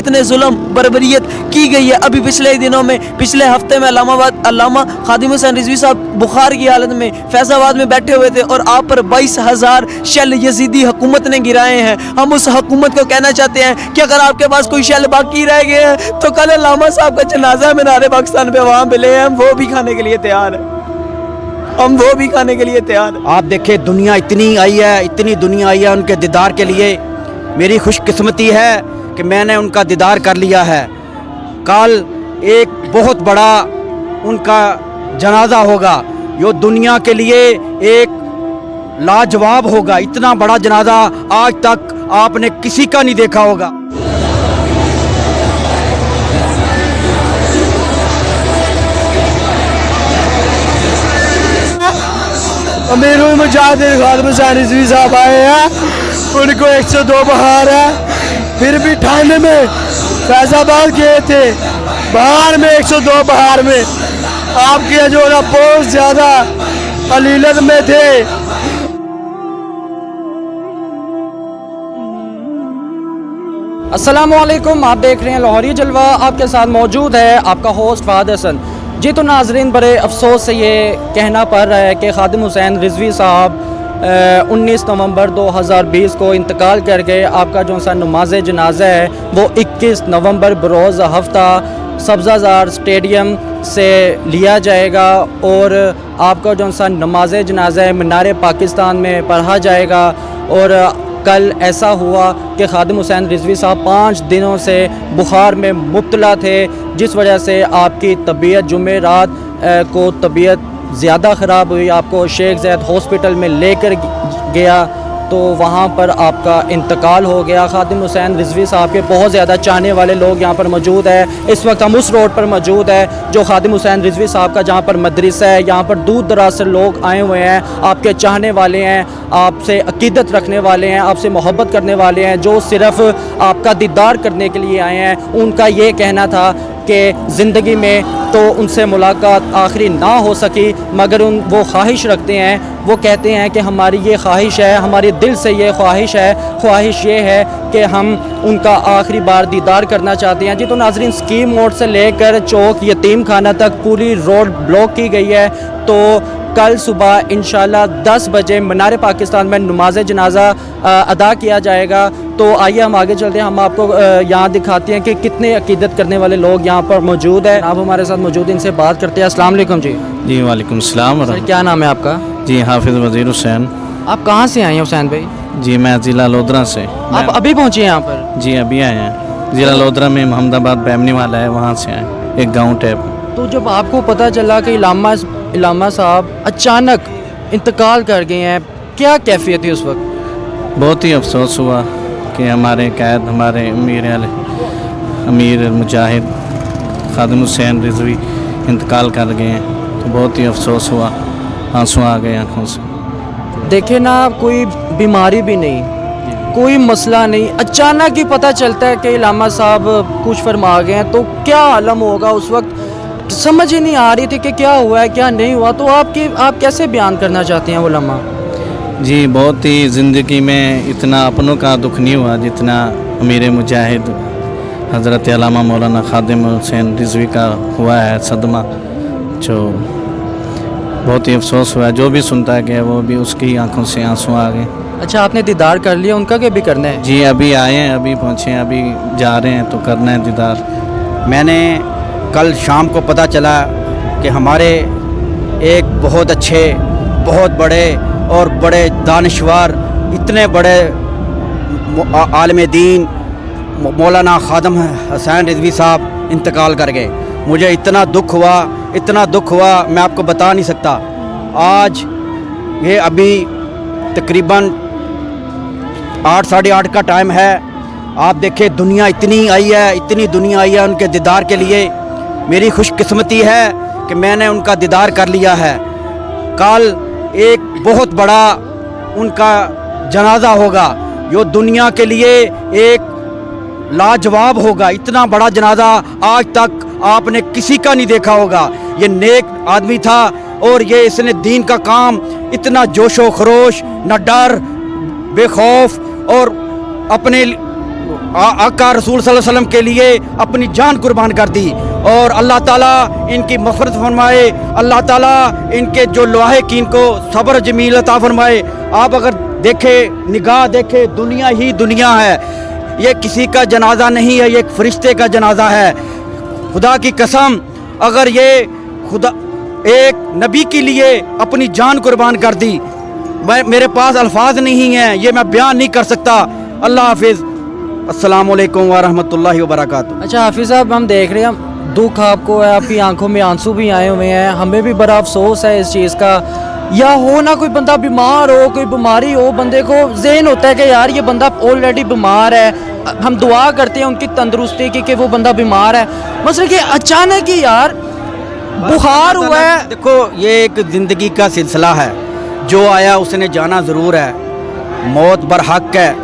इतने जुल्म बर्बरियत की गई है। अभी पिछले हफ्ते में अल्लामा खादिम हुसैन रिजवी साहब बुखार की हालत में फैजाबाद में बैठे हुए थे और आप पर 22,000 शेल यजीदी हुकूमत ने गिराए हैं। हम उस हुकूमत को कहना चाहते हैं कि अगर आपके पास कोई शेल बाकी रह गए हैं तो कल अल्लामा साहब का जनाजा मीनार पाकिस्तान पे वहाँ मिले हैं, हम वो भी खाने के लिए तैयार हैं, हम वो भी खाने के लिए तैयार हैं। आप देखिए दुनिया इतनी आई है, इतनी दुनिया आई है उनके दीदार के लिए। मेरी खुशकिस्मती है कि मैंने उनका दीदार कर लिया है। कल एक बहुत बड़ा उनका जनाजा होगा, जो दुनिया के लिए एक लाजवाब होगा। इतना बड़ा जनाजा आज तक आपने किसी का नहीं देखा होगा। अमीरुल मुजाहिदीन खादिम हुसैन रिजवी साहब आए हैं, उनको 102 बहार है। फिर भी ठाणे में फैजाबाद गए थे, बहार में 102 बहार में आपके जो ना बहुत ज़्यादा अलीलत में थे। अस्सलामुअलैकुम, आप देख रहे हैं लाहौरी जलवा। आपके साथ मौजूद है आपका होस्ट फहद हसन। जी तो नाजरीन, बड़े अफसोस से ये कहना पड़ रहा है कि खादिम हुसैन रिजवी साहब 19 नवंबर 2020 को इंतकाल कर गए। आपका जो सा नमाज जनाजा है वो 21 नवंबर बरोज़ हफ्ता सब्ज़ाज़ार स्टेडियम से लिया जाएगा और आपका जो सा नमाज जनाजा है मीनार पाकिस्तान में पढ़ा जाएगा। और कल ऐसा हुआ कि खादिम हुसैन रिजवी साहब 5 दिनों से बुखार में मुब्तला थे, जिस वजह से आपकी तबीयत जुमे रात को तबीयत ज़्यादा ख़राब हुई। आपको शेख ज़ैद हॉस्पिटल में लेकर गया तो वहाँ पर आपका इंतकाल हो गया। खादिम हुसैन रिजवी साहब के बहुत ज़्यादा चाहने वाले लोग यहाँ पर मौजूद है। इस वक्त हम उस रोड पर मौजूद है जो खादिम हुसैन रिजवी साहब का जहाँ पर मदरसा है। यहाँ पर दूर दराज से लोग आए हुए हैं, आपके चाहने वाले हैं, आपसे अकीदत रखने वाले हैं, आपसे मोहब्बत करने वाले हैं, जो सिर्फ़ आपका दीदार करने के लिए आए हैं। उनका ये कहना था कि ज़िंदगी में तो उनसे मुलाकात आखिरी ना हो सकी, मगर वो ख्वाहिश रखते हैं। वो कहते हैं कि हमारी ये ख्वाहिश है, हमारे दिल से ये ख्वाहिश है, ख्वाहिश ये है कि हम उनका आखिरी बार दीदार करना चाहते हैं। जी तो नाजरीन, स्कीम मोड़ से लेकर चौक यतीम खाना तक पूरी रोड ब्लॉक की गई है। तो कल सुबह इंशाल्लाह 10 बजे मीनार पाकिस्तान में नमाज जनाजा अदा किया जाएगा। तो आइए हम आगे चलते हैं, हम आपको यहाँ दिखाते हैं कि कितने अकीदत करने वाले लोग यहाँ पर मौजूद हैं। आप हमारे साथ मौजूद हैं, इनसे बात करते हैं। अस्सलाम वालेकुम जी। जी वालेकुम सलाम। सर क्या नाम है आपका? जी हाफिज़ वज़ीर हुसैन। आप कहाँ से आए हैं हुसैन भाई? जी मैं ज़िला लोधरा से। आप अभी पहुँचे यहाँ पर? जी अभी आए हैं। ज़िला लोधरा में मोहम्मदाबाद बैमनी वाला है, वहाँ से आए, एक गाँव टाइप। तो जब आपको पता चला कि इलामा साहब अचानक इंतकाल कर गए हैं, क्या कैफियत थी उस वक्त? बहुत ही अफसोस हुआ कि हमारे कैद, हमारे अमीर मुजाहिद खादिम हुसैन रिजवी इंतकाल कर गए हैं। तो बहुत ही अफसोस हुआ, आंसू आ गए आँखों से। देखे ना, कोई बीमारी भी नहीं, कोई मसला नहीं, अचानक ही पता चलता है कि इलामा साहब कुछ फरमा गए हैं। तो क्या आलम होगा उस वक्त, समझ ही नहीं आ रही थी कि क्या हुआ है क्या नहीं हुआ। तो आप कैसे बयान करना चाहते हैं वो लम्हा? जी बहुत ही ज़िंदगी में इतना अपनों का दुख नहीं हुआ जितना अमीर मुजाहिद हज़रत अल्लामा मौलाना खादिम हुसैन रिजवी का हुआ है सदमा। जो बहुत ही अफसोस हुआ है, जो भी सुनता है वो भी उसकी आंखों से आंसू आ गए। अच्छा, आपने दीदार कर लिया उनका कि भी करना है? जी अभी आए हैं, अभी पहुँचे हैं, अभी जा रहे हैं, तो करना है दीदार। मैंने कल शाम को पता चला कि हमारे एक बहुत अच्छे, बहुत बड़े और बड़े दानिशवर, इतने बड़े आलिम दीन मौलाना खादिम हुसैन रिजवी साहब इंतकाल कर गए। मुझे इतना दुख हुआ, इतना दुख हुआ, मैं आपको बता नहीं सकता। आज ये अभी तकरीबन 8 साढ़े 8 का टाइम है। आप देखें दुनिया इतनी आई है, इतनी दुनिया आई है उनके दीदार के लिए। मेरी खुशकिस्मती है कि मैंने उनका दीदार कर लिया है। कल एक बहुत बड़ा उनका जनाजा होगा, जो दुनिया के लिए एक लाजवाब होगा। इतना बड़ा जनाजा आज तक आपने किसी का नहीं देखा होगा। ये नेक आदमी था और ये इसने दीन का काम इतना जोशो खरोश, न डर, बेखौफ और अपने आका रसूल सल्लल्लाहु अलैहि वसल्लम के लिए अपनी जान कुर्बान कर दी। और अल्लाह ताला इनकी मग़फ़िरत फरमाए, अल्लाह ताला इनके जो लाहिकीन को सब्र जमील अता फरमाए। आप अगर देखें, निगाह देखें, दुनिया ही दुनिया है, ये किसी का जनाजा नहीं है, ये एक फ़रिश्ते का जनाजा है। खुदा की कसम, अगर ये खुदा एक नबी के लिए अपनी जान कुर्बान कर दी, मेरे पास अल्फाज नहीं हैं, ये मैं बयान नहीं कर सकता। अल्लाह हाफिज़, अस्सलाम वालेकुम व रहमतुल्लाहि व बरकातुहू। अच्छा हाफिज़ साहब, हम देख रहे हैं दुख आपको है, आपकी आंखों में आंसू भी आए हुए हैं, हमें भी बड़ा अफसोस है इस चीज़ का। या हो ना कोई बंदा बीमार हो, कोई बीमारी हो, बंदे को ज़हन होता है कि यार ये बंदा ऑलरेडी बीमार है, हम दुआ करते हैं उनकी तंदुरुस्ती की कि वो बंदा बीमार है। मसला कि अचानक ही यार बुखार हुआ है। देखो, ये एक ज़िंदगी का सिलसिला है, जो आया उसने जाना ज़रूर है। मौत बरहक है,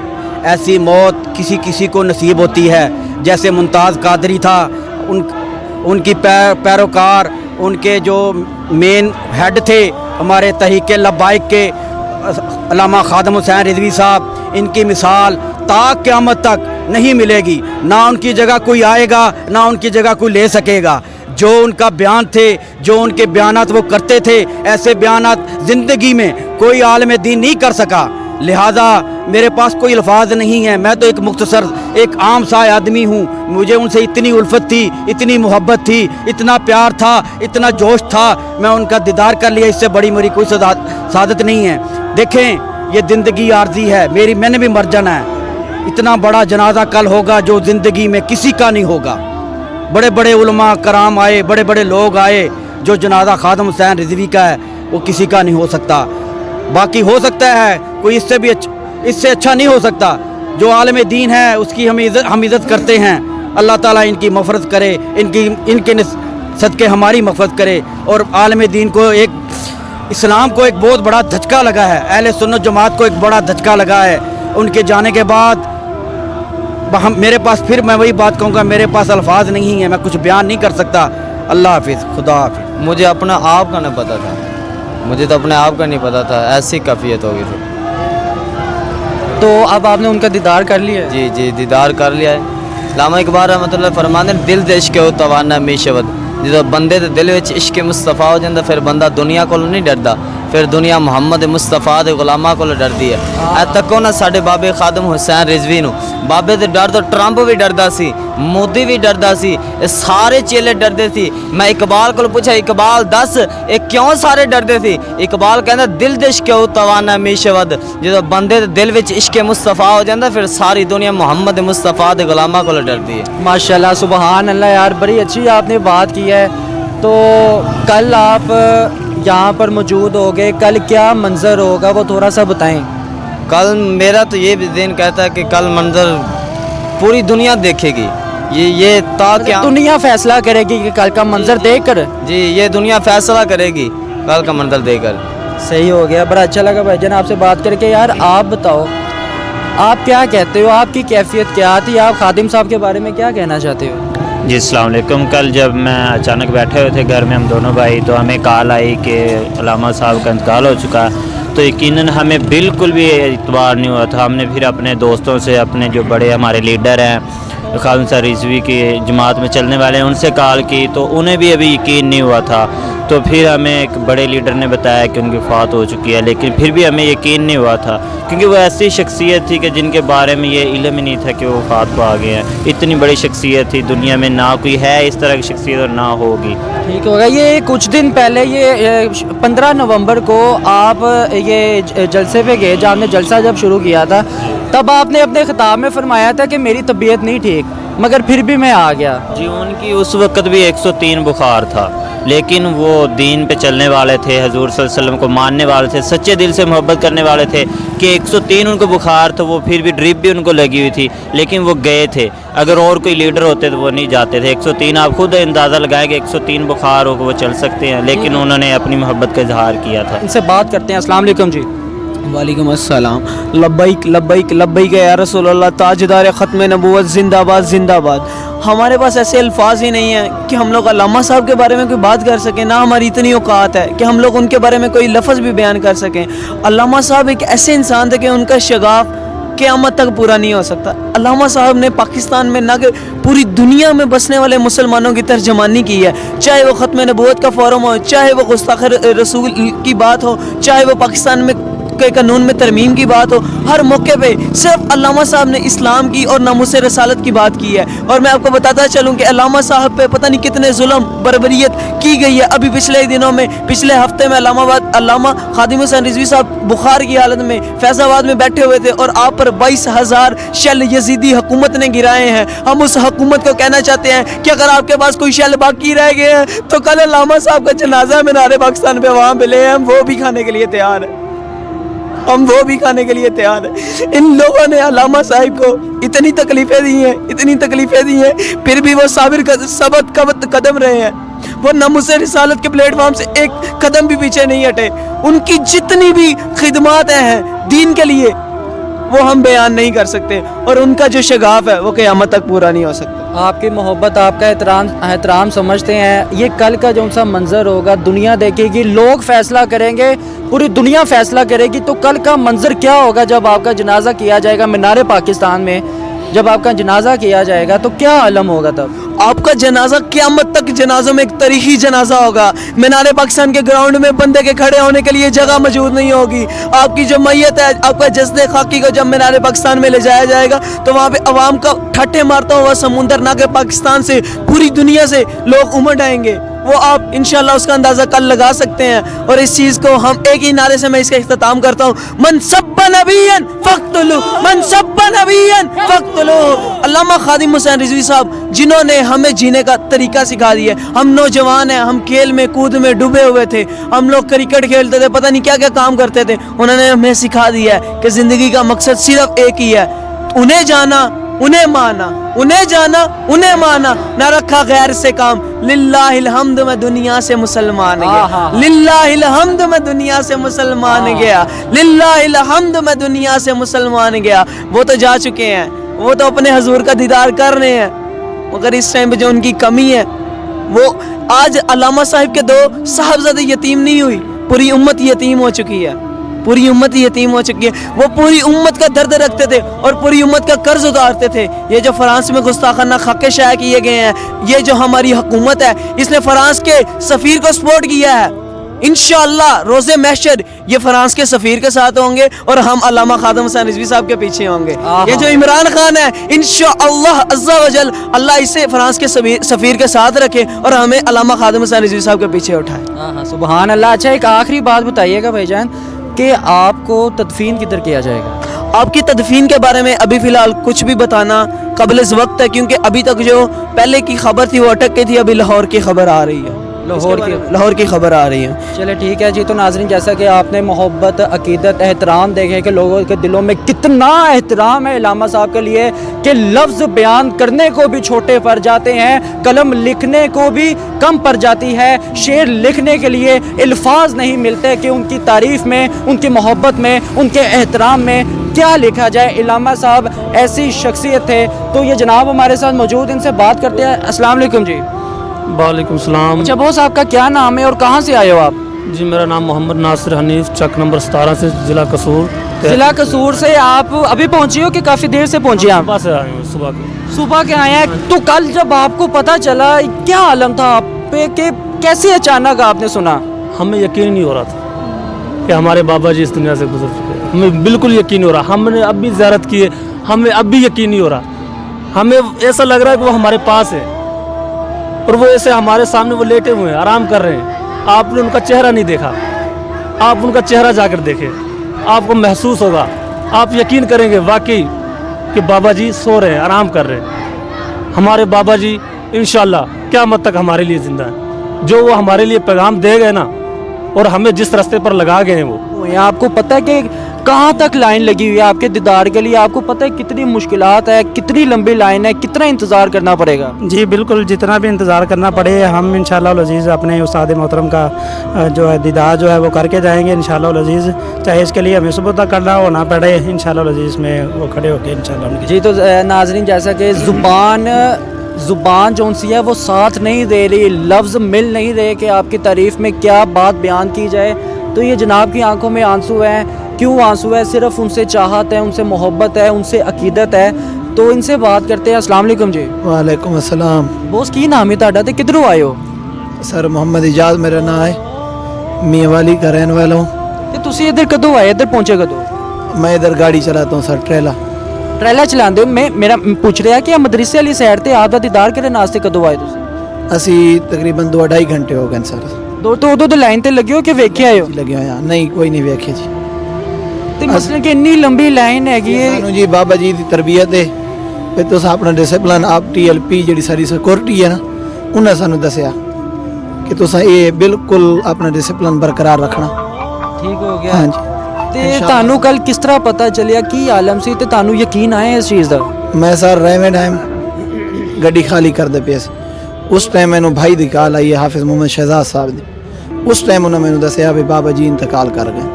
ऐसी मौत किसी किसी को नसीब होती है। जैसे मुमताज़ कादरी था, उनकी पैरोकार, उनके जो मेन हेड थे हमारे तहरीक लब्बाइक के अल्लामा खादिम हुसैन रिजवी साहब, इनकी मिसाल ता क़यामत तक नहीं मिलेगी। ना उनकी जगह कोई आएगा, ना उनकी जगह कोई ले सकेगा। जो उनका बयान थे, जो उनके बयानात वो करते थे, ऐसे बयानात ज़िंदगी में कोई आलिम दीन नहीं कर सका। लिहाजा मेरे पास कोई अल्फाज नहीं है, मैं तो एक मुख्तसर एक आम सा आदमी हूँ। मुझे उनसे इतनी उल्फत थी, इतनी मोहब्बत थी, इतना प्यार था, इतना जोश था, मैं उनका दीदार कर लिया। इससे बड़ी मेरी कोई सादत नहीं है। देखें, ये ज़िंदगी आर्जी है, मैंने भी मर जाना है। इतना बड़ा जनाजा कल होगा जो ज़िंदगी में किसी का नहीं होगा। बड़े बड़े उलमा कराम आए, बड़े बड़े लोग आए, जो जनाजा खादिम हुसैन रिजवी का है वो किसी का नहीं हो सकता। बाकी हो सकता है कोई इससे अच्छा नहीं हो सकता। जो आलिम दीन है उसकी हम इज़्ज़त करते हैं। अल्लाह ताला इनकी मग़फ़िरत करे, इनके सदक़े हमारी मग़फ़िरत करे। और आलिम दीन को इस्लाम को एक बहुत बड़ा धचका लगा है, अहले सुन्नत जमात को एक बड़ा धचका लगा है। उनके जाने के बाद मेरे पास, फिर मैं वही बात कहूँगा, मेरे पास अल्फाज नहीं है, मैं कुछ बयान नहीं कर सकता। अल्लाह हाफिज़, खुदा हाफिज़। मुझे अपना आप का नहीं पता था, मुझे तो अपने आप का नहीं पता था, ऐसी कैफियत हो गई थी। तो अब आपने उनका दीदार कर लिया? जी जी, दीदार कर लिया है। अल्लामा इकबाल रहमतुल्लाह फरमाते हैं, दिल दे इश्क़ तवाना मीशवद। जो बंदे दे दिल विच इश्क़ मुस्तफ़ा हो जाता, फिर बंदा दुनिया को नहीं डरदा, फिर दुनिया मुहम्मद मुस्तफ़ा दे गुलामा को डरदी है। ऐ तको ना साडे बाबे खादिम हुसैन रिजवी नूं बाबे दे डर तो ट्रंप भी डरदा सी, मोदी भी डरदा सी, सारे चेले डरदे सी। मैं इकबाल को पूछा, इकबाल दस ये क्यों सारे डरदे सी? इकबाल कहंदा, दिल दे इश्क़ तवाना मीशवद। जो बंदे दे दिल विच इश्क़ मुस्तफ़ा हो जाता, फिर सारी दुनिया मुहम्मद मुस्तफ़ा दे गुलामा को डरदी है। माशाल्लाह, सुबहान अल्लाह यार, बड़ी अच्छी आपने बात की है। तो कल आप यहाँ पर मौजूद हो गए, कल क्या मंज़र होगा वो थोड़ा सा बताएं। कल मेरा तो ये भी दिन कहता है कि कल मंजर पूरी दुनिया देखेगी। ये क्या दुनिया फैसला करेगी कि कल का मंजर देखकर? जी, ये दुनिया फैसला करेगी कल का मंजर देखकर। सही हो गया, बड़ा अच्छा लगा भाईजान आपसे बात करके। यार आप बताओ, आप क्या कहते हो, आपकी कैफियत क्या थी, आप खादिम साहब के बारे में क्या कहना चाहते हो? जी अस्सलाम वालेकुम। कल जब मैं अचानक बैठे हुए थे घर में हम दोनों भाई, तो हमें कॉल आई कि अल्लामा साहब का इंतकाल हो चुका। तो यकीनन हमें बिल्कुल भी इतबार नहीं हुआ था। हमने फिर अपने दोस्तों से, अपने जो बड़े हमारे लीडर हैं खादिम हुसैन रिजवी की जमात में चलने वाले हैं, उनसे कॉल की तो उन्हें भी अभी यकीन नहीं हुआ था। तो फिर हमें एक बड़े लीडर ने बताया कि उनकी फ़ात हो चुकी है, लेकिन फिर भी हमें यकीन नहीं हुआ था, क्योंकि वो ऐसी शख्सियत थी कि जिनके बारे में ये इल्म ही नहीं था कि वो फ़ात को आ गए हैं। इतनी बड़ी शख्सियत थी, दुनिया में ना कोई है इस तरह की शख्सियत और ना होगी। ठीक होगा। ये कुछ दिन पहले, ये 15 नवंबर को आप ये जलसे पे गए, जब आपने जलसा जब शुरू किया था, तब आपने अपने खिताब में फरमाया था कि मेरी तबीयत नहीं ठीक, मगर फिर भी मैं आ गया। जी, उनकी उस वक़्त भी 103 बुखार था, लेकिन वो दीन पे चलने वाले थे, हजूर सल्लल्लाहु अलैहि वसल्लम को मानने वाले थे, सच्चे दिल से मोहब्बत करने वाले थे कि 103 उनको बुखार था। वो फिर भी ड्रिप भी उनको लगी हुई थी, लेकिन वो गए थे। अगर और कोई लीडर होते तो वो नहीं जाते थे। 103 आप खुद अंदाज़ा लगाएं कि 103 बुखार हो वो चल सकते हैं, लेकिन उन्होंने अपनी मोहब्बत का इजहार किया था। इनसे बात करते हैं। अस्सलाम वालेकुम जी। वालेकुम अस्सलाम। लब्बैक लब्बैक लब्बैक या रसूल अल्लाह, ताजदार ख़त्म नबूवत जिंदाबाद जिंदाबाद। हमारे पास ऐसे अल्फाज ही नहीं हैं कि हम लोग अल्लामा साहब के बारे में कोई बात कर सकें, ना हमारी इतनी औकात है कि हम लोग उनके बारे में कोई लफ्ज़ भी बयान कर सकें। अल्लामा साहब एक ऐसे इंसान थे कि उनका शगाफ क़यामत तक पूरा नहीं हो सकता। अल्लामा साहब ने पाकिस्तान में ना कि पूरी दुनिया में बसने वाले मुसलमानों की तर्जमानी की है, चाहे वो ख़त्म नबूवत का फोरम हो, चाहे वो गुस्ताख रसूल की बात हो, चाहे वो पाकिस्तान में के कानून में तरमीम की बात हो, हर मौके पे सिर्फ अल्लामा साहब ने इस्लाम की और नामुस रसालत की बात की है। और मैं आपको बताता चलूँ कि अल्लामा साहब पे पता नहीं कितने जुल्म बर्बरियत की गई है। अभी पिछले दिनों में, पिछले हफ्ते में अल्लामा खादिम हुसैन रिजवी साहब बुखार की हालत में फैज़ाबाद में बैठे हुए थे और आप पर 22,000 शेल यजीदी हुकूमत ने गिराए हैं। हम उस हुकूमत को कहना चाहते हैं कि अगर आपके पास कोई शेल बाकी रह गए हैं तो कल अल्लामा साहब का जनाजा मीनार पाकिस्तान पे वहाँ मिले, हम वो भी खाने के लिए तैयार हैं, हम वो भी खाने के लिए तैयार हैं। इन लोगों ने अल्लामा साहिब को इतनी तकलीफ़ें दी हैं, इतनी तकलीफ़ें दी हैं, फिर भी वो सबत कदम रहे हैं। वो नामुस रिसालत के प्लेटफॉर्म से एक कदम भी पीछे नहीं हटे। उनकी जितनी भी खिदमात हैं दीन के लिए वो हम बयान नहीं कर सकते, और उनका जो शगाफ है वो क़यामत तक पूरा नहीं हो सकता। आपकी मोहब्बत, आपका एहतराम समझते हैं। ये कल का जो सा मंज़र होगा दुनिया देखेगी, लोग फ़ैसला करेंगे, पूरी दुनिया फ़ैसला करेगी। तो कल का मंज़र क्या होगा जब आपका जनाजा किया जाएगा मीनार पाकिस्तान में? जब आपका जनाजा किया जाएगा तो क्या आलम होगा तब? आपका जनाजा क़यामत तक जनाजों में एक तारीखी जनाजा होगा। मीनार पाकिस्तान के ग्राउंड में बंदे के खड़े होने के लिए जगह मौजूद नहीं होगी। आपकी जो मैयत है, आपका जस्दे खाकी को जब मीनार पाकिस्तान में ले जाया जाएगा तो वहाँ पे अवाम का ठट्ठे मारता हुआ समुंदर ना कि पाकिस्तान से, पूरी दुनिया से लोग उमड़ आएंगे। वो आप इंशाल्लाह उसका अंदाज़ा कल लगा सकते हैं। और इस चीज़ को हम एक ही नारे से मैं इसका इख्तिताम करता हूँ, मन सब्बा नबियन फक्तुलू, मन सब्बा नबियन फक्तुलू। अल्लामा खादिम हुसैन रिजवी साहब जिन्होंने हमें जीने का तरीका सिखा दिया। हम नौजवान हैं, हम खेल में कूद में डूबे हुए थे, हम लोग क्रिकेट खेलते थे, पता नहीं क्या क्या काम करते थे। उन्होंने हमें सिखा दिया है कि ज़िंदगी का मकसद सिर्फ एक ही है, उन्हें जाना, उन्हें माना, उन्हें जाना, उन्हें माना, ना रखा गैर से काम। लिल्लाहिल हम्द, मैं दुनिया से मुसलमान गया, लिल्लाहिल हम्द, मैं दुनिया से मुसलमान गया, लिल्लाहिल हम्द, मैं दुनिया से मुसलमान गया। वो तो जा चुके हैं, वो तो अपने हजूर का दीदार कर रहे हैं, मगर इस टाइम पे जो उनकी कमी है वो आज अल्लामा साहिब के 2 साहबजादे यतीम नहीं हुई, पूरी उम्मत यतीम हो चुकी है, पूरी उम्मत यतीम हो चुकी है। वो पूरी उम्मत का दर्द रखते थे और पूरी उम्मत का कर्ज उतारते थे। ये जो फ्रांस में गुस्ताखाना खाके शाया किए गए हैं, ये जो हमारी हुकूमत है, इसने फ्रांस के सफ़ीर को सपोर्ट किया है। इंशाअल्लाह रोज़े महशर ये फ्रांस के सफ़ीर के साथ होंगे और हम अल्लामा खादिम हुसैन रिजवी साहब के पीछे होंगे। ये जो इमरान खान है, इंशाअल्लाह अज़्ज़ा वजल अल्लाह इसे फ्रांस के सफ़ीर के साथ रखे और हमें अल्लामा खादिम हुसैन रिजवी साहब के पीछे उठाए। सुभान अल्लाह। अच्छा, एक आखिरी बात बताइएगा भाईजान कि आपको तदफीन किधर किया जाएगा? आपकी तदफीन के बारे में अभी फ़िलहाल कुछ भी बताना कबल इस वक्त है, क्योंकि अभी तक जो पहले की खबर थी वो अटक गई थी। अभी लाहौर की खबर आ रही है, लाहौर की खबर आ रही है। चले ठीक है जी। तो नाज़रीन, जैसा कि आपने मोहब्बत, अकीदत, एहतराम देखे कि लोगों के दिलों में कितना एहतराम है अल्लामा साहब के लिए कि लफ्ज़ बयान करने को भी छोटे पड़ जाते हैं, कलम लिखने को भी कम पड़ जाती है, शेर लिखने के लिए अल्फाज नहीं मिलते कि उनकी तारीफ़ में, उनकी मोहब्बत में, उनके एहतराम में क्या लिखा जाए। अल्लामा साहब ऐसी शख्सियत थे। तो ये जनाब हमारे साथ मौजूद, इनसे बात करते हैं। अस्सलाम वालेकुम जी। वालेकुम सलाम। अच्छा बॉस, आपका क्या नाम है और कहाँ से आए हो आप? जी, मेरा नाम मोहम्मद नासिर हनीफ, चक नंबर 17 से, ज़िला कसूर। ज़िला कसूर से आप अभी पहुँचे हो कि काफ़ी देर से पहुँचे आप? सुबह से आए हैं, सुबह के आए हैं। तो कल जब आपको पता चला, क्या आलम था आप पे कि कैसे अचानक आपने सुना? हमें यकीन नहीं हो रहा था कि हमारे बाबा जी इस दुनिया से गुजर चुके हैं। हमें बिल्कुल यकीन नहीं हो रहा। हमने अब भी ज़ियारत की है, हमें अब भी यकीन नहीं हो रहा। हमें ऐसा लग रहा है कि वो हमारे पास है और वो ऐसे हमारे सामने वो लेटे हुए हैं, आराम कर रहे हैं। आपने उनका चेहरा नहीं देखा, आप उनका चेहरा जाकर देखें, आपको महसूस होगा, आप यकीन करेंगे वाकई कि बाबा जी सो रहे हैं, आराम कर रहे हैं। हमारे बाबा जी इंशाल्लाह क़यामत तक हमारे लिए ज़िंदा है। जो वो हमारे लिए पैगाम दे गए ना, और हमें जिस रास्ते पर लगा गए हैं वो आपको पता है कि कहाँ तक लाइन लगी हुई है आपके दीदार के लिए? आपको पता है कितनी मुश्किलात है, कितनी लंबी लाइन है, कितना इंतज़ार करना पड़ेगा? जी बिल्कुल, जितना भी इंतज़ार करना पड़े, हम इंशाअल्लाह अज़ीज़ अपने उस्ताद मोहतरम का जो है दीदार जो है वो करके जाएंगे इंशाअल्लाह अज़ीज़। चाहे इसके लिए हमें सुबह तक करना हो ना पड़े, इंशाअल्लाह अज़ीज़ में वो खड़े होकर इंशाअल्लाह उनकी। जी, तो नाज़रीन, जैसा कि ज़ुबान जो सी है वो साथ नहीं दे रही, लफ्ज़ मिल नहीं रहे कि आपकी तारीफ़ में क्या बात बयान की जाए। तो ये जनाब की आंखों में आंसू हैं क्यों आंसू है? सिर्फ उनसे चाहत है, उनसे मोहब्बत है, उनसे अकीदत है। तो इनसे बात करते हैं। अस्सलाम वालेकुम जी। वालेकुम अस्सलाम। बॉस की नाम है ਤੁਹਾਡਾ ਤੇ ਕਿੱਧਰੋਂ ਆਏ ਹੋ? सर मोहम्मद इजाज़ मेरा नाम है, मियाँ वाली का रहने वाला हूँ। ਤੇ ਤੁਸੀਂ ਇੱਧਰ ਕਦੋਂ ਆਏ? ਇੱਧਰ ਪਹੁੰਚੇ ਕਦੋਂ? मैं इधर गाड़ी चलाता हूँ सर, ट्रेला। ਟਰੈਲਾ ਚਲਾਉਂਦੇ ਹੋ? ਮੈਂ ਮੇਰਾ ਪੁੱਛ ਰਿਹਾ ਕਿ ਮਦਰਸੇ ਵਾਲੀ ਸਾਈਡ ਤੇ ਆਪ ਦਾ ਦੀਦਾਰ ਕਰਨ ਵਾਸਤੇ ਕਦੋਂ ਆਏ ਤੁਸੀਂ? ਅਸੀਂ ਤਕਰੀਬਨ 2-2.5 ਘੰਟੇ ਹੋ ਗਏ ਸਰ। ਦੋ ਤੋਂ ਉਦੋਂ ਤੋਂ ਲਾਈਨ ਤੇ ਲੱਗੇ ਹੋ ਕਿ ਵੇਖਿਆ ਆਏ ਹੋ? ਲੱਗਿਆ ਹੋਇਆ ਨਹੀਂ, ਕੋਈ ਨਹੀਂ ਵੇਖਿਆ ਜੀ। ਤੇ ਮਸਲਨ ਕਿ ਇੰਨੀ ਲੰਬੀ ਲਾਈਨ ਹੈਗੀ ਹੈ। ਸਾਨੂੰ ਜੀ ਬਾਬਾ ਜੀ ਦੀ ਤਰਬੀਅਤ ਹੈ ਵੀ ਤੁਸੀਂ ਆਪਣਾ ਡਿਸਪਲਿਨ, ਆਪ TLP ਜਿਹੜੀ ਸਾਡੀ ਸਿਕਿਉਰਿਟੀ ਹੈ ਨਾ, ਉਹਨਾਂ ਸਾਨੂੰ ਦੱਸਿਆ ਕਿ ਤੁਸੀਂ ਇਹ ਬਿਲਕੁਲ ਆਪਣਾ ਡਿਸਪਲਿਨ ਬਰਕਰਾਰ ਰੱਖਣਾ। ਠੀਕ ਹੋ ਗਿਆ। ਹਾਂਜੀ। ਤੇ ਤੁਹਾਨੂੰ ਕੱਲ ਕਿਸ ਤਰ੍ਹਾਂ ਪਤਾ ਚੱਲਿਆ, ਕੀ ਆਲਮ ਸੀ ਤੇ ਤੁਹਾਨੂੰ ਯਕੀਨ ਆਇਆ ਇਸ ਚੀਜ਼ ਦਾ? ਮੈਂ ਸਰ ਰਹਿਵੇਂ ਟਾਈਮ ਗੱਡੀ ਖਾਲੀ ਕਰਦੇ ਪਏ ਸੀ, ਉਸ ਟਾਈਮ ਮੈਨੂੰ ਭਾਈ ਦੀ ਕਾਲ ਆਈ ਹੈ, ਹਾਫਿਜ਼ ਮੁਹੰਮਦ ਸ਼ਹਿਜ਼ਾਦ ਸਾਹਿਬ ਦੀ। ਉਸ ਟਾਈਮ ਉਹਨਾਂ ਮੈਨੂੰ ਦੱਸਿਆ ਵੀ ਬਾਬਾ ਜੀ ਇੰਤਕਾਲ ਕਰ ਗਏ,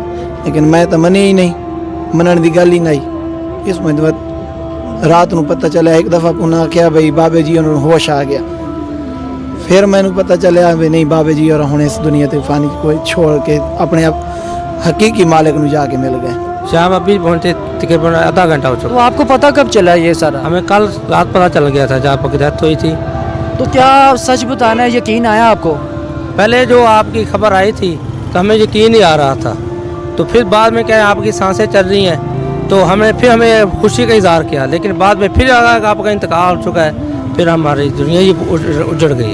ਲੇਕਿਨ ਮੈਂ ਤਾਂ ਮੰਨੀ ਹੀ ਨਹੀਂ, ਮੰਨਣ ਦੀ ਗੱਲ ਹੀ ਨਹੀਂ। ਇਸ ਤੋਂ ਰਾਤ ਨੂੰ ਪਤਾ ਚੱਲਿਆ, ਇੱਕ ਦਫਾ ਉਹਨਾਂ ਆਖਿਆ ਬਈ ਬਾਬੇ ਜੀ ਉਹਨਾਂ ਨੂੰ ਹੋਸ਼ ਆ ਗਿਆ। ਫਿਰ ਮੈਨੂੰ ਪਤਾ ਚੱਲਿਆ ਵੀ ਨਹੀਂ, ਬਾਬੇ ਜੀ और ਹੁਣ ਇਸ ਦੁਨੀਆ ਤੇ ਫਾਨੀ ਕੋਈ छोड़ के अपने आप हकीकी मालिक ਨੂੰ ਜਾ ਕੇ ਮਿਲ गए। शाम अभी पहुँचे तकरीबन आधा घंटा हो तो चुका। आपको पता कब चला ये सारा? हमें कल रात पता चल गया था जहाँ पर डेथ हुई थी। तो क्या सच बताना है, यकीन आया आपको? पहले जो आपकी खबर आई थी तो हमें यकीन ही आ रहा था, तो फिर बाद में क्या आपकी सांसें चल रही हैं तो हमें खुशी का इजहार किया, लेकिन बाद में फिर आपका इंतकाल हो चुका है, फिर हमारी दुनिया ही उजड़ गई।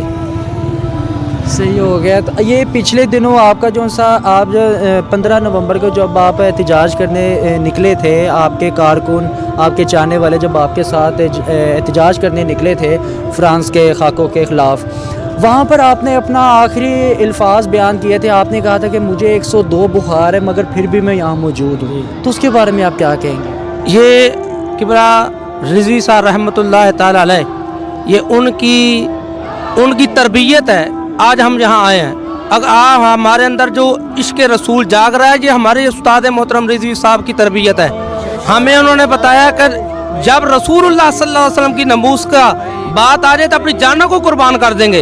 सही हो गया। तो ये पिछले दिनों आपका जो सा आप 15 नवंबर को जब आप एहतजाज करने निकले थे, आपके कारकुन, आपके चाहने वाले जब आपके साथ एहतजाज करने निकले थे फ्रांस के खाकों के ख़िलाफ़, वहाँ पर आपने अपना आखिरी अल्फाज बयान किए थे। आपने कहा था कि मुझे 102 बुखार है मगर फिर भी मैं यहाँ मौजूद हूँ। तो उसके बारे में आप क्या कहेंगे? ये किबरा रिजवी साहब रहमतुल्लाह ताला अलैह, ये उनकी तरबियत है। आज हम यहाँ आए हैं, अगर हमारे अंदर जो इश्क रसूल जाग रहा है, ये हमारे उस्ताद मोहतरम रिजवी साहब की तरबियत है। हमें उन्होंने बताया कि जब रसूलुल्लाह सल्लल्लाहु अलैहि वसल्लम की नमूस का बात आ जाए तो अपनी जानों को कुर्बान कर देंगे।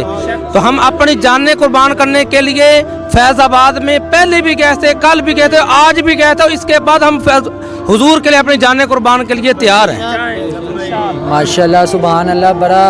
तो हम अपनी जानें कुर्बान करने के लिए फैज़ाबाद में पहले भी गए थे, कल भी गए थे, आज भी गए थे। इसके बाद हम हुजूर के लिए अपनी जानें कुर्बान के लिए तैयार हैं। माशाल्लाह, सुभान अल्लाह। बड़ा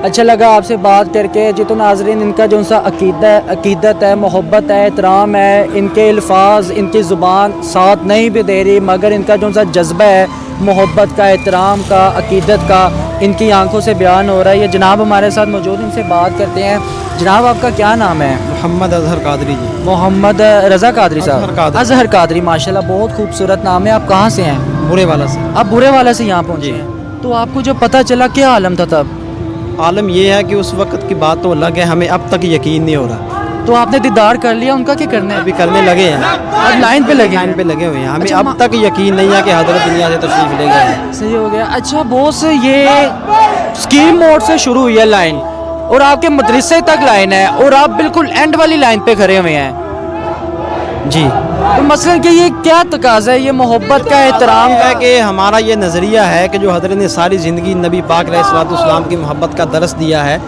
अच्छा लगा आपसे बात करके। जी तो नाज़रीन, इनका जो सा अकीदत है, मोहब्बत है, एहतराम है, इनके अल्फाज, इनकी ज़ुबान साथ नहीं भी दे रही, मगर इनका जो सा जज्बा है मोहब्बत का, एहतराम का, अकीदत का, इनकी आंखों से बयान हो रहा है। ये जनाब हमारे साथ मौजूद, इनसे बात करते हैं। जनाब आपका क्या नाम है? मोहम्मद अजहर कादरी जी। मोहम्मद रज़ा कादरी साहब। अजहर कादरी, माशाल्लाह बहुत खूबसूरत नाम है। आप कहाँ से हैं? बुरे वाला से। आप बुरे वाला से यहाँ पहुँचे हैं। तो आपको जब पता चला क्या आलम था तब? आलम ये है कि उस वक्त की बात तो अलग है, हमें अब तक यकीन नहीं हो रहा। तो आपने दीदार कर लिया उनका, क्या करना है? अभी करने लगे हैं, अब लाइन पे लगे लाइन पे लगे हुए हैं। हमें अच्छा, अब तक यकीन नहीं है कि हज़रत दुनिया से तशरीफ़ ले गए हैं। सही हो गया। अच्छा बॉस, ये स्कीम मोड से शुरू हुई है लाइन और आपके मदरसे तक लाइन है और आप बिल्कुल एंड वाली लाइन पे खड़े हुए हैं जी। तो मसलन कि ये क्या तकाज़ा है, ये मोहब्बत का, एहतराम है का? कि हमारा ये नज़रिया है कि जो हज़रत ने सारी ज़िंदगी नबी पाक अलैहिस्सलाम की मोहब्बत का दरस दिया है,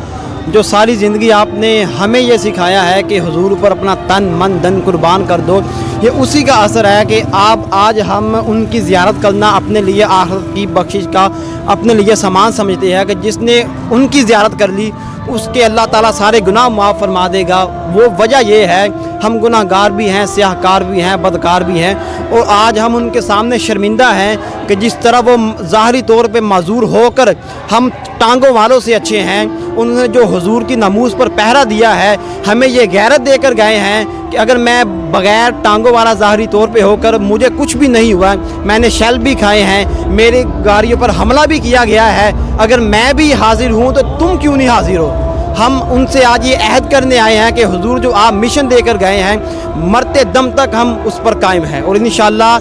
जो सारी ज़िंदगी आपने हमें ये सिखाया है कि हुजूर पर अपना तन मन धन कुर्बान कर दो, ये उसी का असर है कि आप आज हम उनकी ज़ियारत करना अपने लिए आखिरत की बख्शिश का अपने लिए सामान समझते हैं कि जिसने उनकी ज़ियारत कर ली उसके अल्लाह ताला सारे गुनाह माफ़ फरमा देगा। वो वजह ये है, हम गुनाहगार भी हैं, स्याहकार भी हैं, बदकार भी हैं, और आज हम उनके सामने शर्मिंदा हैं कि जिस तरह वो ज़ाहरी तौर पे माजूर होकर हम टांगों वालों से अच्छे हैं, उन्होंने जो हुजूर की नमूस पर पहरा दिया है, हमें ये गैरत देकर गए हैं कि अगर मैं बग़ैर टांगों वाला ज़ाहरी तौर पे होकर मुझे कुछ भी नहीं हुआ, मैंने शेल भी खाए हैं, मेरी गाड़ियों पर हमला भी किया गया है, अगर मैं भी हाजिर हूँ तो तुम क्यों नहीं हाजिर हो? हम उनसे आज ये अहद करने आए हैं कि हुजूर जो आप मिशन देकर गए हैं, मरते दम तक हम उस पर कायम हैं, और इंशाअल्लाह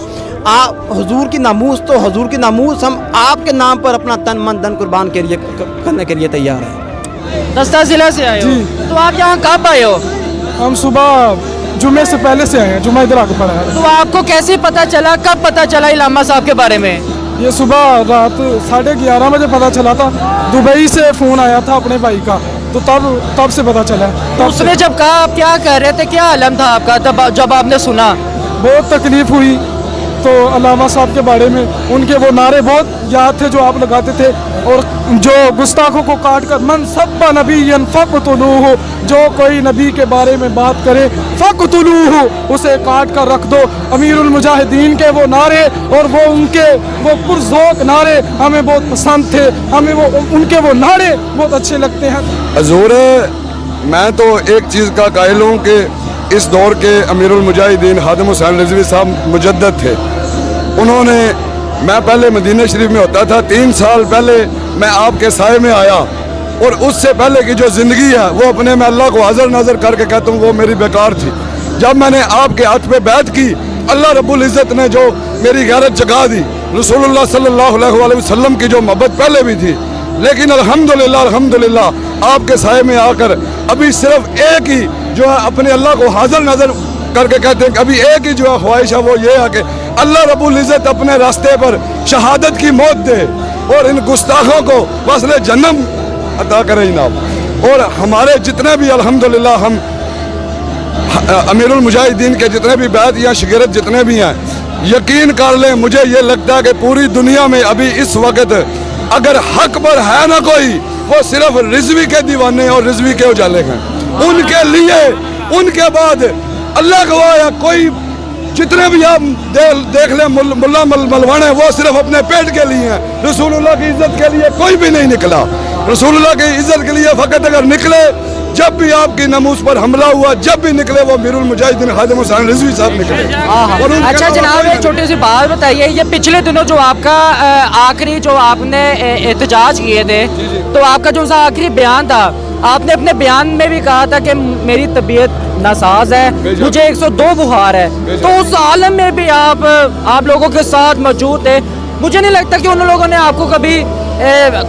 आप हुजूर की नामूस, तो हुजूर की नामूस हम आपके नाम पर अपना तन मन धन कुर्बान करने के लिए तैयार हैं। दस्ता ज़िला से आए हो, तो आप यहाँ कब आए हो? हम सुबह जुमे से पहले से आए हैं, जुमा इधर आकर पड़ा है। तो आपको कैसे पता चला, कब पता चला इलामा साहब के बारे में? ये सुबह रात 11:30 बजे पता चला था, दुबई से फ़ोन आया था अपने भाई का, तो तब से पता चला। तो उसने जब कहा आप क्या कर रहे थे, क्या आलम था आपका तब जब आपने सुना? बहुत तकलीफ़ हुई, तो अल्लामा साहब के बारे में उनके वो नारे बहुत याद थे जो आप लगाते थे, और जो गुस्ताखों को काट कर मन सब्बा नबीयन फ़क़्तुलूहु, जो कोई नबी के बारे में बात करे फ़क़्तुलूहु, उसे काट कर रख दो। अमीरुल मुजाहिदीन के वो नारे और वो उनके वो पुरज़ोक़ नारे हमें बहुत पसंद थे, हमें वो उनके वो नारे बहुत अच्छे लगते हैं। हजूर, मैं तो एक चीज़ का कायल हूँ कि इस दौर के अमीरुल मुजाहिदीन खादिम हुसैन रिजवी साहब मुजद्दद थे। उन्होंने, मैं पहले मदीना शरीफ में होता था, 3 साल पहले मैं आपके साए में आया, और उससे पहले की जो ज़िंदगी है वो अपने में अल्लाह को हाज़र नाज़र करके कहता हूँ वो मेरी बेकार थी। जब मैंने आपके हाथ पे बैत की, अल्लाह रब्बुल इज़्ज़त ने जो मेरी गैरत जगा दी, रसूलुल्लाह सल्लल्लाहु अलैहि वसल्लम की जो मोहब्बत पहले भी थी, लेकिन अल्हम्दुलिल्लाह अल्हम्दुलिल्लाह आपके साए में आकर अभी सिर्फ एक ही जो है अपने अल्लाह को हाज़र नाज़र करके कहते हैं कि अभी एक ही जो है ख्वाहिश है वो ये है कि अल्लाह रब्बुल इज़्ज़त अपने रास्ते पर शहादत की मौत दे और इन गुस्ताखों को वस्ल जन्नम अता करे जनाब। और हमारे जितने भी अल्हम्दुलिल्लाह हम अमीरुल मुजाहिदीन के जितने भी बैत या शिगिरत जितने भी हैं, यकीन कर लें, मुझे ये लगता है कि पूरी दुनिया में अभी इस वक्त अगर हक पर है ना कोई, वो सिर्फ रिजवी के दीवाने और रिजवी के उजाले हैं। उनके लिए, उनके बाद अल्लाह गवाह है, कोई जितने भी आप देख लें मुल्ला मलवाने, वो सिर्फ अपने पेट के लिए हैं। रसूलुल्लाह की इज्जत के लिए कोई भी नहीं निकला। रसूलुल्लाह की इज्जत के लिए फ़कत अगर निकले, जब भी आपकी नमूस पर हमला हुआ, जब भी निकले, वो अमीरुल मुजाहिदीन खादिम हुसैन रिजवी साहब निकले। अच्छा जनाब, एक छोटी सी बात बताइए, ये पिछले दिनों जो आपका आखिरी जो आपने एहतजाज किए थे, तो आपका जो सा आखिरी बयान था, आपने अपने बयान में भी कहा था कि मेरी तबीयत नासाज है, मुझे 102 बुखार है, तो उस आलम में भी आप लोगों के साथ मौजूद थे। मुझे नहीं लगता कि उन लोगों ने आपको कभी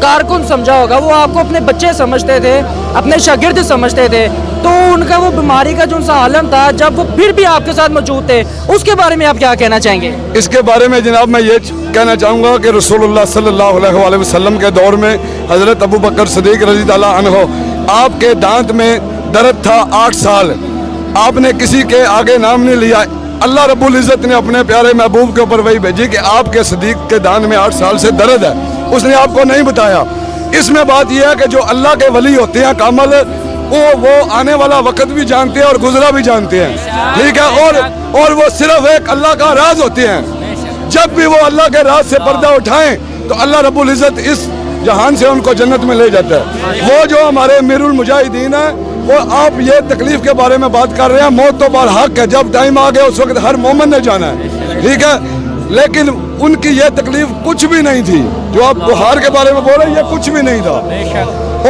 कारकुन समझा होगा, वो आपको अपने बच्चे समझते थे, अपने शागिर्द समझते थे। तो उनका वो बीमारी का जो सा आलम था, जब वो फिर भी आपके साथ मौजूद थे, उसके बारे में आप क्या कहना चाहेंगे? इसके बारे में जनाब मैं ये कहना चाहूँगा कि रसूलुल्लाह सल्लल्लाहु अलैहि वसल्लम के दौर में हज़रत अबू बकर सिद्दीक़ रज़ी अल्लाह अन्हो, आपके दांत में दर्द था 8 साल, आपने किसी के आगे नाम नहीं लिया। अल्लाह रब्बुल इज़्ज़त ने अपने प्यारे महबूब के ऊपर वही भेजी कि आपके सिद्दीक़ के दांत में 8 साल से दर्द है, उसने आपको नहीं बताया। इसमें बात यह है कि जो अल्लाह के वली होते हैं कामल, वो आने वाला वक्त भी जानते हैं और गुजरा भी जानते हैं, ठीक है, और वो सिर्फ एक अल्लाह का राज होते हैं। जब भी वो अल्लाह के राज से पर्दा उठाएं तो अल्लाह रब्बुल इज़्ज़त इस जहान से उनको जन्नत में ले जाता है। वो जो हमारे अमीरुल मुजाहिदीन है, वो आप ये तकलीफ के बारे में बात कर रहे हैं, मौत तो बरहक है, जब टाइम आ गया उस वक्त हर मोमिन ने जाना है, ठीक है, लेकिन उनकी ये तकलीफ कुछ भी नहीं थी। जो आप बुखार के बारे में बोल रहे हैं, ये कुछ भी नहीं था।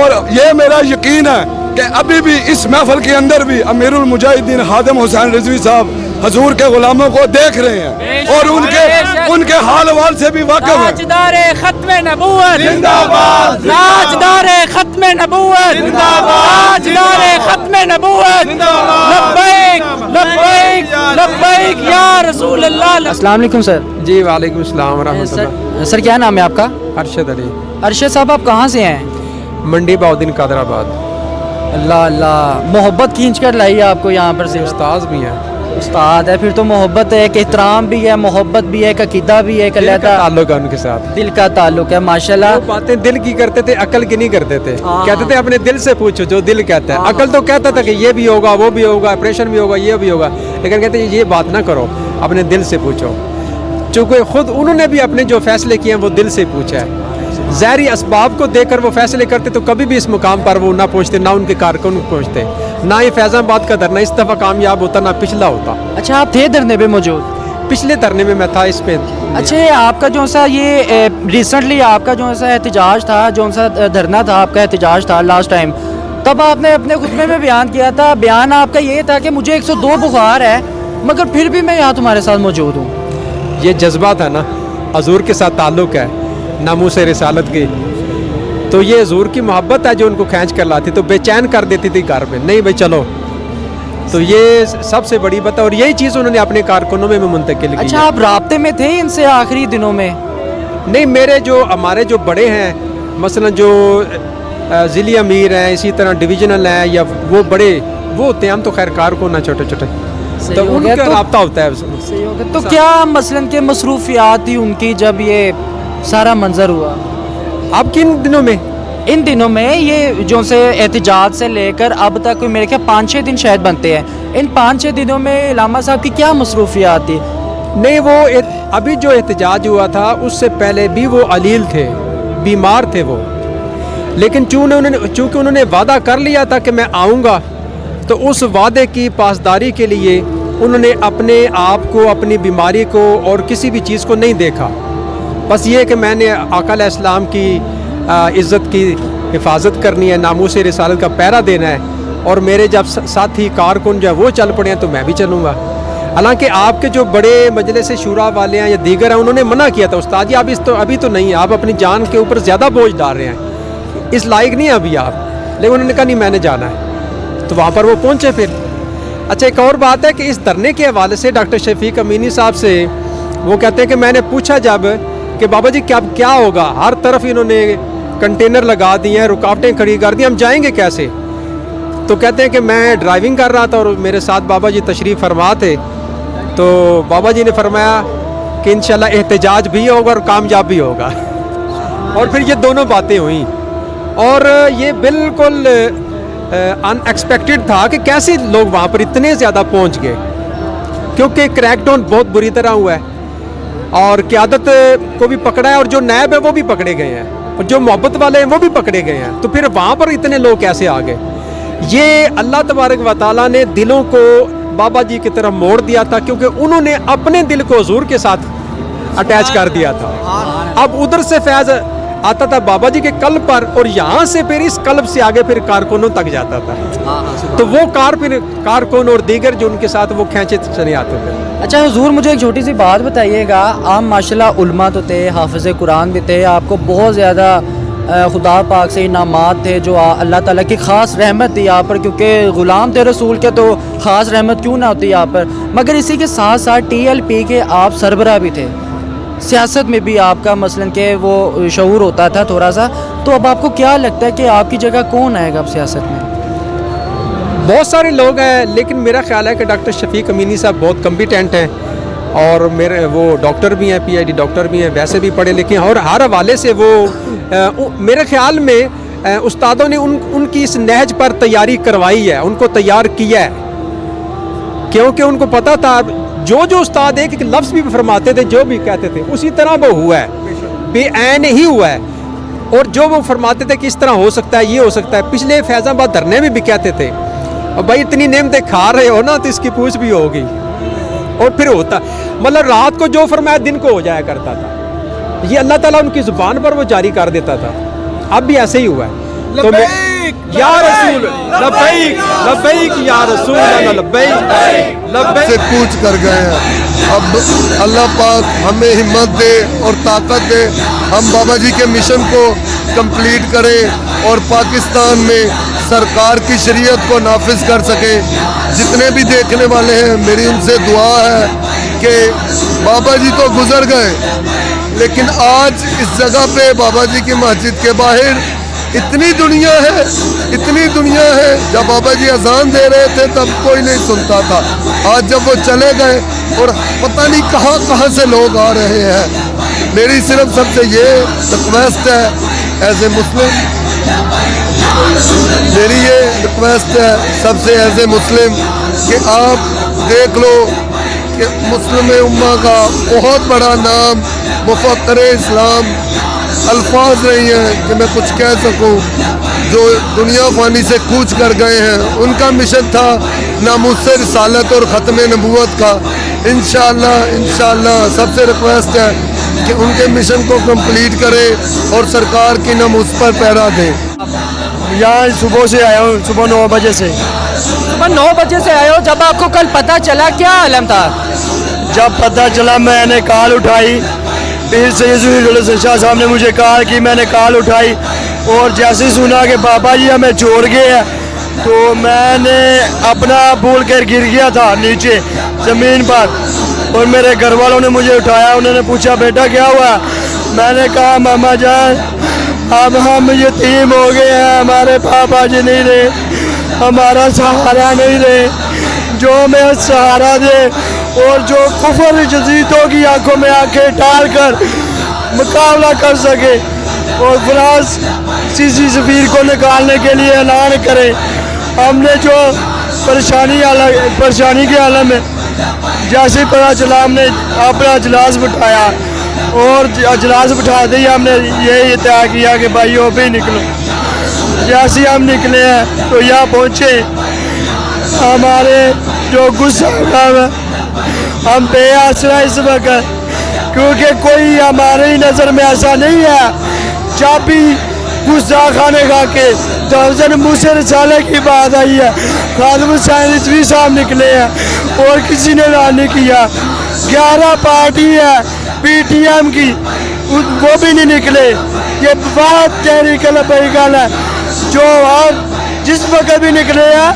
और ये मेरा यकीन है कि अभी भी इस महफिल के अंदर भी अमीरुल मुजाहिदीन खादिम हुसैन रिजवी साहब हजूर के गुलामों को देख रहे हैं और उनके हाल वाल से भी वाकिफ हैं। राजदारे खत्मे नबूवत जिंदाबाद, राजदारे खत्मे नबूवत जिंदाबाद, राजदारे खत्मे नबूवत लब्बैक लब्बैक लब्बैक या रसूल अल्लाह। अस्सलाम वालेकुम सर। जी वालेकुम अस्सलाम व रहमतुल्लाह। सर क्या नाम है आपका? अरशद अली। अरशद साहब, आप कहाँ से हैं? मंडी बाउद्दीन कादराबाद। अल्लाह अल्लाह, मोहब्बत खींच कर लाई है आपको यहाँ पर से। उस्ताद भी हैं। उस्ताद है, फिर तो मोहब्बत है, एक एहतराम भी है, मोहब्बत भी है, एक अकीदा भी है, एक अल्लाह का ताल्लुक है उनके साथ, दिल का ताल्लुक है माशाल्लाह। वो बातें दिल की करते थे, अकल की नहीं करते थे। कहते थे अपने दिल से पूछो जो दिल कहता है। अकल तो कहता था कि ये भी होगा, वो भी होगा, ऑपरेशन भी होगा, ये भी होगा, लेकिन कहते हैं ये बात ना करो, अपने दिल से पूछो। चूँकि खुद उन्होंने भी अपने जो फैसले किए हैं वो दिल से पूछा है। ज़ाहरी असबाब को देखकर वो फैसले करते तो कभी भी इस मुकाम पर वो ना पहुँचते, ना उनके कारकुन पहुँचते, ना ही फैज़ाबाद का धरना इस दफ़ा कामयाब होता, ना पिछला होता। अच्छा, आप थे धरने पे मौजूद? पिछले धरने में मैं था, इस पे। अच्छा, ये आपका जो सा ये रिसेंटली आपका जो सा एहतजाज था, जो सा धरना था, आपका एहतजाज था लास्ट टाइम, तब आपने अपने खुतबे में बयान किया था, बयान आपका ये था कि मुझे 102 बुखार है, मगर फिर भी मैं यहाँ तुम्हारे साथ मौजूद हूँ। ये जज्बा था ना, हजूर के साथ ताल्लुक़ है, नामूस रिसालत की, तो ये हजूर की मोहब्बत है जो उनको खींच कर लाती, तो बेचैन कर देती थी घर में, नहीं भाई चलो। तो ये सबसे बड़ी बात है और यही चीज़ उन्होंने अपने कारकुनों में मुंतकिल की। अच्छा, आप राब्ते में थे इनसे आखिरी दिनों में? नहीं, मेरे जो हमारे जो बड़े हैं, मसलन जो ज़िली अमीर हैं, इसी तरह डिवीज़नल हैं, या वो बड़े वो होते हैं, हम तो खैर कारकुन हैं छोटे छोटे, صحیح تو ہو ان گیا کا تو- رابطہ ہوتا ہے صحیح ہو گیا. تو کیا مثلاً کہ مصروفیات تھی ان کی جب یہ سارا منظر ہوا؟ اب کن دنوں میں ان دنوں میں یہ جو سے احتجاج سے لے کر اب تک کوئی میرے خیال 5-6 دن شاید بنتے ہیں. ان 5-6 دنوں میں علامہ صاحب کی کیا مصروفیات تھی؟ نہیں، وہ ابھی جو احتجاج ہوا تھا اس سے پہلے بھی وہ علیل تھے، بیمار تھے وہ، لیکن چونکہ انہوں نے وعدہ کر لیا تھا کہ میں آؤں گا، تو اس وعدے کی پاسداری کے لیے انہوں نے اپنے آپ کو، اپنی بیماری کو اور کسی بھی چیز کو نہیں دیکھا. بس یہ کہ میں نے آقا علیہ السلام کی عزت کی حفاظت کرنی ہے، ناموس رسالت کا پہرا دینا ہے، اور میرے جب ساتھی کارکن جو ہے وہ چل پڑے ہیں تو میں بھی چلوں گا. حالانکہ آپ کے جو بڑے مجلس شورا والے ہیں یا دیگر ہیں، انہوں نے منع کیا تھا، استاد جی آپ ابھی تو نہیں، آپ اپنی جان کے اوپر زیادہ بوجھ ڈال رہے ہیں، اس لائق نہیں ہیں ابھی آپ. لیکن انہوں نے کہا نہیں، میں نے جانا ہے، تو وہاں پر وہ پہنچے. پھر اچھا ایک اور بات ہے کہ اس دھرنے کے حوالے سے ڈاکٹر شفیق امینی صاحب سے وہ کہتے ہیں کہ میں نے پوچھا جب کہ بابا جی کیا ہوگا، ہر طرف انہوں نے کنٹینر لگا دیے ہیں، رکاوٹیں کھڑی کر دی، ہم جائیں گے کیسے؟ تو کہتے ہیں کہ میں ڈرائیونگ کر رہا تھا اور میرے ساتھ بابا جی تشریف فرما تھے، تو بابا جی نے فرمایا کہ انشاءاللہ احتجاج بھی ہوگا اور کامیاب بھی ہوگا. اور پھر یہ دونوں باتیں ہوئیں، اور یہ بالکل ان ایکسپیکٹڈ تھا کہ کیسے لوگ وہاں پر اتنے زیادہ پہنچ گئے، کیونکہ کریک ڈاؤن بہت بری طرح ہوا ہے اور قیادت کو بھی پکڑا ہے، اور جو نائب ہے وہ بھی پکڑے گئے ہیں، اور جو محبت والے ہیں وہ بھی پکڑے گئے ہیں. تو پھر وہاں پر اتنے لوگ کیسے آ گئے؟ یہ اللہ تبارک و تعالیٰ نے دلوں کو بابا جی کی طرف موڑ دیا تھا، کیونکہ انہوں نے اپنے دل کو حضور کے ساتھ اٹیچ کر دیا تھا. اب ادھر سے فیض آتا تھا بابا جی کے قلب پر، اور یہاں سے پھر اس قلب سے آگے پھر کارکنوں تک جاتا تھا. تو وہ کارکن اور دیگر جو ان کے ساتھ وہ کھینچے چلے آتے تھے. اچھا حضور، مجھے ایک چھوٹی سی بات بتائیے گا. آپ ماشاءاللہ علماء تو تھے، حافظ قرآن بھی تھے، آپ کو بہت زیادہ خدا پاک سے انعامات تھے، جو اللہ تعالیٰ کی خاص رحمت تھی آپ پر، کیونکہ غلام تھے رسول کے، تو خاص رحمت کیوں نہ ہوتی آپ پر. مگر اسی کے ساتھ ساتھ TLP کے آپ سربراہ بھی تھے، سیاست میں بھی آپ کا مثلاً کہ وہ شعور ہوتا تھا تھوڑا سا. تو اب آپ کو کیا لگتا ہے کہ آپ کی جگہ کون آئے گا اب سیاست میں؟ بہت سارے لوگ ہیں، لیکن میرا خیال ہے کہ ڈاکٹر شفیق امینی صاحب بہت کمپیٹنٹ ہیں، اور وہ ڈاکٹر بھی ہیں، PhD ڈاکٹر بھی ہیں، ویسے بھی پڑھے لکھے ہیں، اور ہر حوالے سے وہ میرے خیال میں استادوں نے ان کی اس نہج پر تیاری کروائی ہے، ان کو تیار کیا ہے، کیونکہ ان کو پتہ تھا جو استاد ایک لفظ بھی فرماتے تھے، جو بھی کہتے تھے اسی طرح وہ ہوا ہے، بے عین ہی ہوا ہے. اور جو وہ فرماتے تھے کہ اس طرح ہو سکتا ہے، یہ ہو سکتا ہے. پچھلے فیض آباد دھرنے میں بھی کہتے تھے اب بھائی اتنی نعمتیں کھا رہے ہو نا تو اس کی پوچھ بھی ہوگی، اور پھر ہوتا مطلب رات کو جو فرمایا دن کو ہو جایا کرتا تھا. یہ اللہ تعالیٰ ان کی زبان پر وہ جاری کر دیتا تھا. اب بھی ایسے ہی ہوا ہے. تو یا رسول لبیک لبیک یا رسول لبیک لبیک سے کوچ کر گئے ہیں. اب اللہ پاک ہمیں ہمت دے اور طاقت دے، ہم بابا جی کے مشن کو کمپلیٹ کریں اور پاکستان میں سرکار کی شریعت کو نافذ کر سکیں. جتنے بھی دیکھنے والے ہیں میری ان سے دعا ہے کہ بابا جی تو گزر گئے، لیکن آج اس جگہ پہ بابا جی کی مسجد کے باہر اتنی دنیا ہے. جب بابا جی اذان دے رہے تھے تب کوئی نہیں سنتا تھا، آج جب وہ چلے گئے اور پتہ نہیں کہاں سے لوگ آ رہے ہیں. میری صرف سب سے یہ ریکویسٹ ہے ایز اے مسلم، میری یہ ریکویسٹ ہے سب سے ایز اے مسلم کہ آپ دیکھ لو کہ مسلم امہ کا بہت بڑا نام مفکر اسلام، الفاظ نہیں ہیں کہ میں کچھ کہہ سکوں، جو دنیا فانی سے کوچ کر گئے ہیں. ان کا مشن تھا ناموس رسالت اور ختم نبوت کا. انشاءاللہ سب سے ریکویسٹ ہے کہ ان کے مشن کو کمپلیٹ کرے اور سرکار کی ناموس پر پہرا دیں. یہاں صبح سے آیا ہوں، صبح 9 بجے سے. صبح 9 بجے سے آئے ہو. جب آپ کو کل پتہ چلا کیا عالم تھا؟ جب پتہ چلا میں نے کال اٹھائی، پیر سید ضلع شاہ صاحب نے مجھے کہا کہ میں نے کال اٹھائی، اور جیسے سنا کہ بابا جی ہمیں چھوڑ گئے ہیں تو میں نے اپنا بھول کر گر گیا تھا نیچے زمین پر، اور میرے گھر والوں نے مجھے اٹھایا. انہوں نے پوچھا بیٹا کیا ہوا؟ میں نے کہا ماما جان اب ہم یتیم ہو گئے ہیں، ہمارے پاپا جی نہیں رہے، ہمارا سہارا نہیں رہے، जो हमें सहारा दे और जो कुफर जदीदों की आंखों में आंखें डाल कर मुकाबला कर सके और फ्रांस सीसी सफीर को निकालने के लिए ऐलान करे। हमने जो परेशानी के आलम में जैसे ही पता चला हमने अपना अजलास बिठाया और अजलास बिठाते ही हमने यही तय किया कि भाई वो भी निकलो। जैसे ही हम निकले हैं तो यहाँ पहुँचे, हमारे जो गुस्सा है हम बेआसरा इस वक्त, क्योंकि कोई हमारे ही नज़र में ऐसा नहीं है जब भी गुस्सा खाने खा के दर्जन मुँह से रिसाले की बात आई है। खादिम हुसैन रिजवी साहब निकले हैं और किसी ने ऐलान नहीं किया। 11 पार्टी है PTM की, वो भी नहीं निकले। ये बात तहरीक लब्बैक है जो और जिस वक्त भी निकले हैं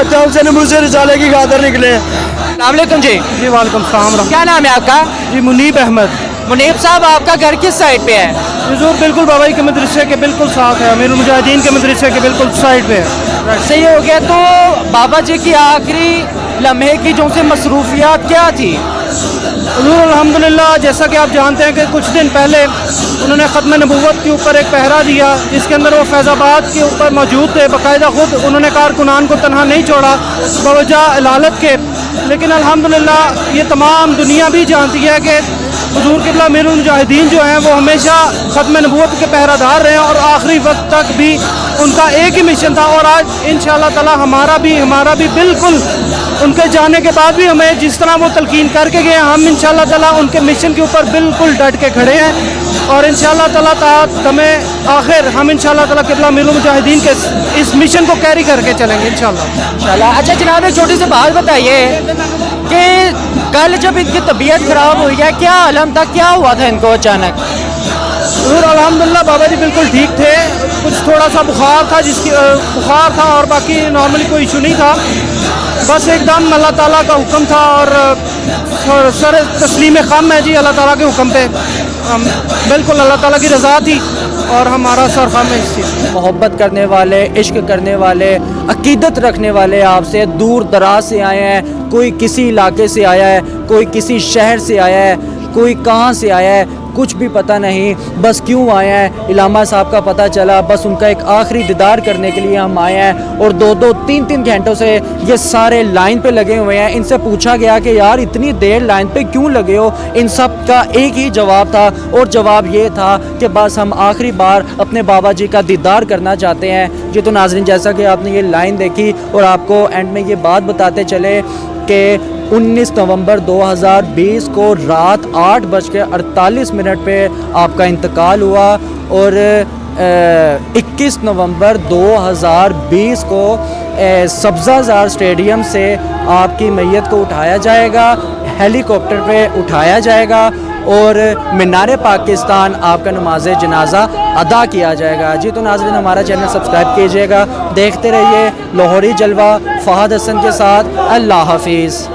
दर्जन मुँह से रिसाले की खातर निकले हैं। अस्सलाम जी। जी वालेकुम सलाम। क्या नाम है आपका? जी मुनीब अहमद। मुनीब साहब, आपका घर किस साइड पे है? हुजूर बिल्कुल बाबाई के मदरसे के बिल्कुल साथ है, अमीरुल मुजाहिदीन के मदरसे के बिल्कुल साइड पे है। सही हो गया। तो बाबा जी की आखिरी लम्हे की जो से मसरूफियात क्या थी? हुजूर अल्हम्दुलिल्लाह, जैसा कि आप जानते हैं कि कुछ दिन पहले उन्होंने ख़त्म नबूवत के ऊपर एक पहरा दिया जिसके अंदर वो फैज़ाबाद के ऊपर मौजूद थे। बाकायदा ख़ुद उन्होंने कारकुनान को तनहा नहीं छोड़ा बवजह इलालत के। लेकिन अल्हम्दुलिल्लाह ये तमाम दुनिया भी जानती है कि हुजूर क़िबला अमीरुल मुजाहिदीन जो हैं वो हमेशा ख़त्म नबूवत के पहरादार रहे और आखिरी वक्त तक भी उनका एक ही मिशन था। और आज इंशाअल्लाह ताला हमारा भी बिल्कुल उनके जाने के बाद भी हमें जिस तरह वो तलकीन करके गए, हम इंशाअल्लाह ताला उनके मिशन के ऊपर बिल्कुल डट के खड़े हैं और इंशाअल्लाह ताला तमें आखिर हम इंशाअल्लाह ताला क़िबला अमीरुल मुजाहिदीन के इस मिशन को कैरी करके चलेंगे इंशाअल्लाह। अच्छा जनाब, एक छोटी सी बात बताइए कि कल जब इनकी तबीयत ख़राब हुई है, क्या आलम था, क्या हुआ था इनको अचानक? हुजूर अल्हम्दुलिल्लाह बाबा जी बिल्कुल ठीक थे। कुछ थोड़ा सा बुखार था और बाकी नॉर्मली कोई इशू नहीं था। बस एकदम अल्लाह ताला का हुक्म था और सर तस्लीम ख़म है जी अल्लाह ताला के हुक्म पे। बिल्कुल अल्लाह ताला की रज़ा थी और हमारा सर ख़म है इस चीज़। मोहब्बत करने वाले, इश्क करने वाले, अकीदत रखने वाले आपसे दूर दराज से आए हैं। कोई किसी इलाके से आया है, कोई किसी शहर से आया है, कोई कहाँ से आया है, कुछ भी पता नहीं। बस क्यों आए हैं इलामा साहब का पता चला। बस उनका एक आखिरी दीदार करने के लिए हम आए हैं और 2-2, 3-3 घंटों से ये सारे लाइन पे लगे हुए हैं। इनसे पूछा गया कि यार इतनी देर लाइन पे क्यों लगे हो? इन सब का एक ही जवाब था और जवाब ये था कि बस हम आखिरी बार अपने बाबा जी का दीदार करना चाहते हैं। ये तो नाज़रीन, जैसा कि आपने ये लाइन देखी और आपको एंड में ये बात बताते चले कि 19 नवंबर 2020 को रात 8:48 पे आपका इंतकाल हुआ और 21 नवंबर 2020 को सब्ज़ाज़ार स्टेडियम से आपकी मैयत को उठाया जाएगा, हेलीकॉप्टर पे उठाया जाएगा और मीनार पाकिस्तान आपका नमाज जनाजा अदा किया जाएगा। जी तो नाज़रीन, हमारा चैनल सब्सक्राइब कीजिएगा, देखते रहिए लाहौरी जलवा फ़हद हसन के साथ। अल्लाह हाफिज़।